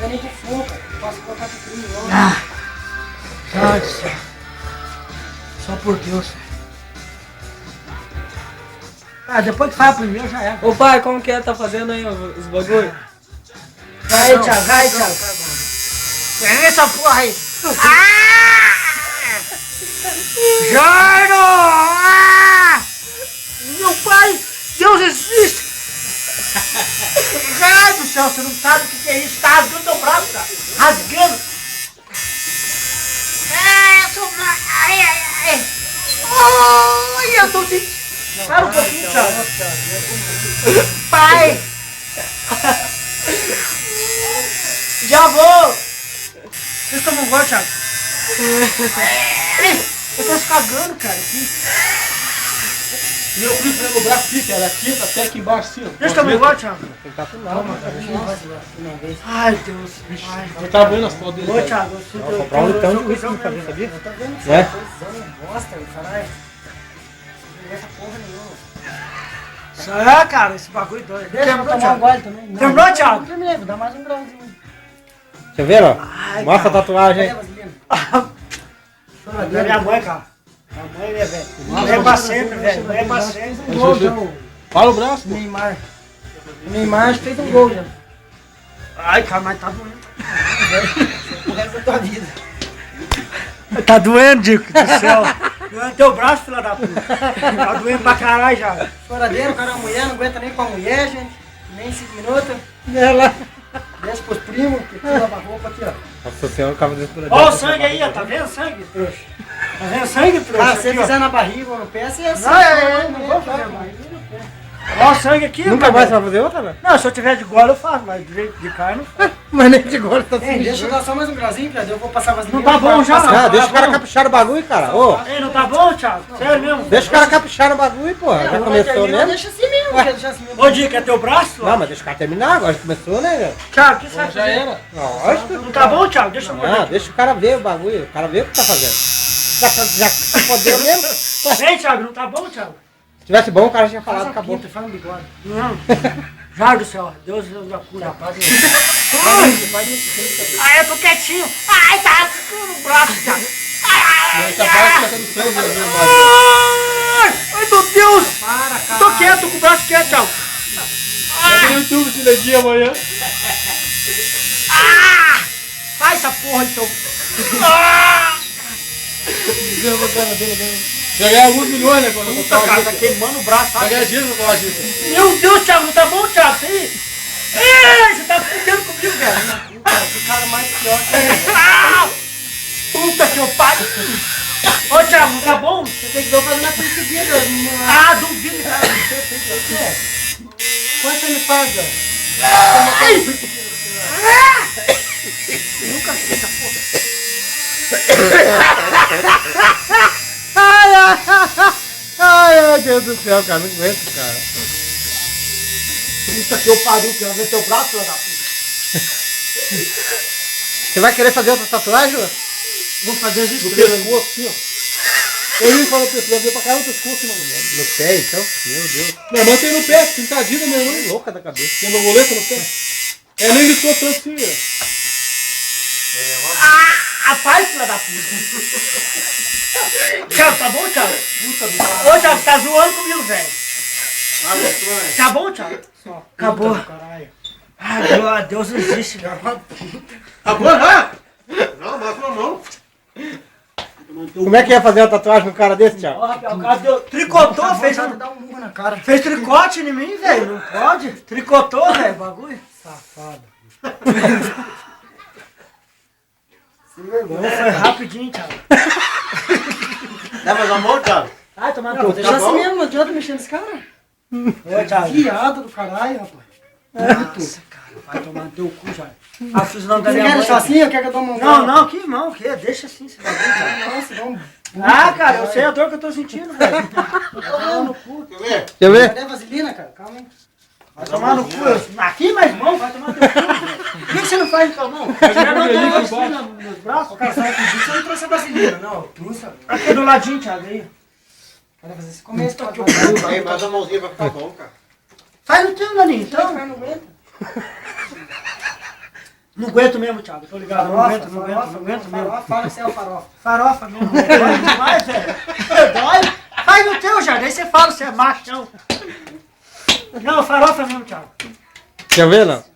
nem de fumo, cara. Posso colocar de crime, não. Ai, do céu. Só por Deus. Ah, depois que faz primeiro já é. Ô pai, como que é? Tá fazendo aí os bagulho? Vai, Thiago, vai, Thiago. Pega essa porra aí. Jairo! Meu pai, Deus existe! Ai do céu, você não sabe o que é isso? Tá rasgando teu braço, cara. Rasgando. Seu braço. Ai, ai, ai. Ai, eu tô sentindo. Para um pouquinho, Thiago. Pai! Já vou! Vocês tomam gol, Thiago? Eu tô se cagando, cara, aqui. Meu primo pegou o braço aqui, cara, aqui, até aqui embaixo, assim, ó. Deixa eu tomar gol, Thiago. Tem que tá com nada, mano. Ai, Deus. Ai, Eu tava vendo as fotos dele. ô, cara. Thiago, eu sinto... Vou comprar um litão de uísque pra mim, sabia? Eu tô vendo que É? você tá fazendo bosta, caralho. Não essa porra nenhuma. Isso é, cara, esse bagulho doido. Deixa eu tomar um gole também. Terminou, Thiago? Não terminei, vou dar mais um grauzinho. Deixa eu ver, ó. Ai, Mostra a cara. tatuagem aí. Da minha mãe, cara. Minha mãe é velho. É pra sempre, velho. É pra sempre. Um gol, não. Fala o braço, pô. Neymar. O Neymar fez um gol, já. Ai, cara, mas tá doendo. O resto da tua vida. Tá doendo, Dico, do céu. Doendo teu braço, filha da puta. Tá doendo pra caralho já. Choradeiro, o cara é uma mulher, não aguenta nem com a mulher, gente. Nem 5 minutos. Ela. Desce pros primos, que lava a roupa aqui, ó. Nossa senhora, o cabo desse por Ó o sangue aí, ó. Tá vendo sangue, trouxa? Tá vendo sangue, trouxa? Ah, se você Aqui, ó. fizer na barriga ou no pé, você é assim. Não vou fazer mais. Ó o sangue aqui, Nunca mano. mais você vai fazer outra, né? Não, se eu tiver de gola eu faço, mas de jeito de carne não faço. Mas nem de agora tá Ei, deixa eu dar só mais um grauzinho, Pedro. Eu vou passar vaselina. Não tá bom já, Passar- não. Ah, deixa tá o cara bom. caprichar no bagulho, cara. Ô, Ei, não tá bom, Thiago? Sério mesmo? deixa o cara caprichar no bagulho, porra. Já Não, vai começou terminar, mesmo? deixa assim mesmo, quer deixar assim mesmo. Ô, Dica, é teu braço? Não, mas deixa o cara terminar, agora que começou, né, velho? Thiago, o que você vai Já fazer? era. Lógico. Não tá bom, Thiago? Deixa eu Não, cortar. deixa o cara ver o bagulho. O cara vê o que tá fazendo. Já se fodeu mesmo? Se Ei, Thiago, não tá bom, Thiago? tivesse bom, o cara tinha falado, Faz a acabou. pinta, faz um bigode. Não. Jair do céu, Deus da cura. Rapaz, Ai, eu tô quietinho. Ai, tá rasgando o braço, Thiago. Ai, Essa parte tá tendo sangue, né, mano? ai, meu Deus. para, cara. Tô quieto, com o braço quieto, Thiago. Vai no YouTube esse neguinho amanhã. Sai essa porra, então. Ah! Já ganhar alguns milhões, né, quando eu Puta, cara, tá tava. queimando o braço. Vai Sabe? ganhar dinheiro pra falar disso. Meu Deus, Thiago, não tá bom, Thiago? Isso aí? Ei, você tá fudendo comigo, velho. Esse cara mais pior que Ah! Puta que eu pariu. Ô, Thiago, não tá bom? você tem que ver eu fazendo a perseguida. Ah, duvido, cara. Quanto você me paga? Nunca fiz essa porra. Ai, meu Deus do céu, cara, não aguento, cara. Puta que eu pariu, quero ver teu braço, filha da puta. Você vai querer fazer outra tatuagem, Lu? Vou fazer as No estrelas. pescoço, assim, ó. Eu ia falar pro pescoço, vai ver pra cá no pescoço, mano. No pé, então? Meu Deus. Minha irmã tem no pé, pintadinha da minha irmã. Louca da cabeça. Tem borboleta no pé. Ela nem gritou tanto assim, ó. Ah, pai, filha da puta. Thiago, tá bom, Thiago? Puta do caralho. Ô, Thiago, você tá zoando comigo, velho. Tá bom, Thiago? Acabou. Ai, Deus existe, velho. Acabou já? Não, bota na mão. Como é que ia fazer uma tatuagem no cara desse, Thiago? Ó, rapaz, o cara deu, tricotou, fez, Dar um murro na cara. fez tricote em mim, velho. Não pode? Tricotou, velho, bagulho. Safado. Foi rapidinho, Thiago. Dá mais uma mão, Thiago? Ai, tomar Não, teu deixa assim mesmo, não adianta mexer nesse cara. Ô, Thiago. Viado do caralho, rapaz. Nossa, cara, vai tomar no teu cu, já. Ah, fiz o nome da Você minha quer mãe. deixar assim ou quer que eu dou uma mão? Não, não, que mão, que? Deixa assim, esse bagulho, cara. Nossa, dá um... Ah, cara, eu sei a dor que eu tô sentindo, velho. Vai tomar no cu. Quer ver? Deixa eu ver. Cadê a vaselina, cara? Calma aí. Vai tomar no cu. Aqui, mais mão, vai tomar no teu cu. Por que você não faz então, não? Eu não tenho assim nos braços. O cara sabe que disso eu não trouxe a vaselina, não. Eu trouxe. Aqui do ladinho, Thiago, aí. Cadê fazer esse começo? Tá aqui o Aí, mais uma mãozinha vai ficar bom, cara. Faz no teu, Naninho, então. não aguenta. Não aguento mesmo, Thiago. Tô ligado. Não aguento mesmo. Fala que você é o farofa. Farofa mesmo. Dói demais, velho. Dói. Faz o teu, Jardim. Aí você fala, você é machão. Não, farofa mesmo, Thiago. Quer ver, não?